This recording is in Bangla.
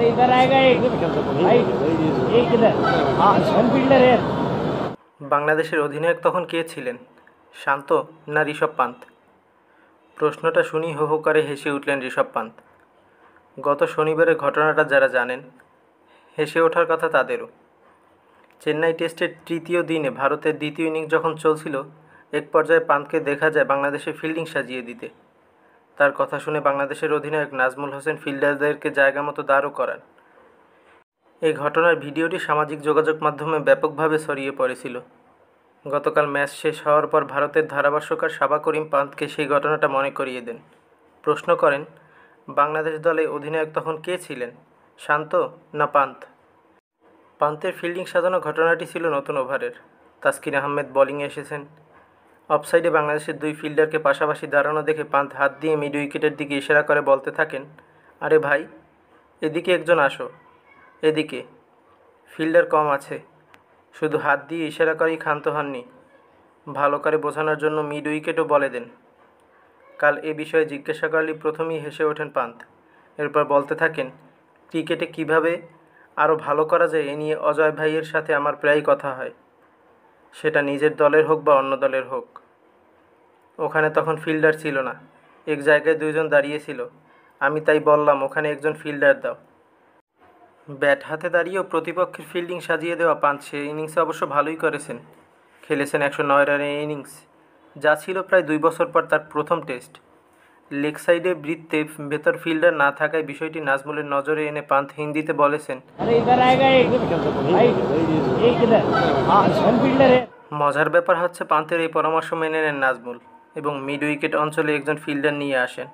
अरे इधर आएगा एक भाई एक इधर हाँ सन फील्डर है। বাংলাদেশের অধিনায়ক তখন কে ছিলেন, শান্ত না ঋষভ পান্ত? প্রশ্নটা শুনি হো হো করে হেসে উঠলেন ঋষভ পান্ত। গত শনিবারের ঘটনাটা যারা জানেন, হেসে ওঠার কথা তাদেরও। চেন্নাই টেস্টের তৃতীয় দিনে ভারতের দ্বিতীয় ইনিংস যখন চলছিল, এক পর্যায়ে পান্তকে দেখা যায় বাংলাদেশে ফিল্ডিং সাজিয়ে দিতে। তার কথা শুনে বাংলাদেশের অধিনায়ক নাজমুল হোসেন ফিল্ডারদেরকে জায়গা মতো দাঁড়ও করান। এই ঘটনার ভিডিওটি সামাজিক যোগাযোগ মাধ্যমে ব্যাপকভাবে ছড়িয়ে পড়েছিল। গতকাল ম্যাচ শেষ হওয়ার পর ভারতের ধারাভাষ্যকার সাবা করিম পান্তকে সেই ঘটনাটা মনে করিয়ে দেন। প্রশ্ন করেন, বাংলাদেশ দলে অধিনায়ক তখন কে ছিলেন, শান্ত না পান্ত? পান্তের ফিল্ডিং সাজানো ঘটনাটি ছিল নতুন ওভারের। তাসকিন আহমেদ বোলিংয়ে এসেছেন। অফসাইডে বাংলাদেশের দুই ফিল্ডারকে পাশাপাশি দাঁড়ানো দেখে পান্ত হাত দিয়ে মিড উইকেটের দিকে ইশারা করে বলতে থাকেন, আরে ভাই, এদিকে একজন আসো, এদিকে ফিল্ডার কম আছে। শুধু হাত দিয়ে ইশারা করেই ক্ষান্ত হননি, ভালো করে বোঝানোর জন্য মিড উইকেটও বলে দেন। কাল এ বিষয়ে জিজ্ঞাসা করলেই প্রথমেই হেসে ওঠেন পান্ত। এরপর বলতে থাকেন, ক্রিকেটে কিভাবে আরও ভালো করা যায় এ নিয়ে অজয় ভাইয়ের সাথে আমার প্রায়ই কথা হয়, সেটা নিজের দলের হোক বা অন্য দলের হোক। ওখানে তখন ফিল্ডার ছিল না, এক জায়গায় দুইজন দাঁড়িয়েছিল, আমি তাই বললাম ওখানে একজন ফিল্ডার দাও। ব্যাট হাতে দাঁড়িয়েও প্রতিপক্ষের ফিল্ডিং সাজিয়ে দেওয়া পান্ত সে ইনিংসে অবশ্য ভালোই করেছেন। খেলেছেন 109 রানের ইনিংস, যা ছিল প্রায় 2 বছর পর তার প্রথম টেস্ট। লেগ সাইডে বৃত্তে ভেতর ফিল্ডার না থাকায় বিষয়টি নাজমুলের নজরে এনে পান্ত হিন্দিতে বলেছেন, अरे इधर आएगा एक भाई एक इधर हाँ सन फील्डर है। মজার ব্যাপার হচ্ছে পান্তের এই পরামর্শ মেনে নেন নাজমুল এবং মিড উইকেট অঞ্চলে একজন ফিল্ডার নিয়ে আসেন।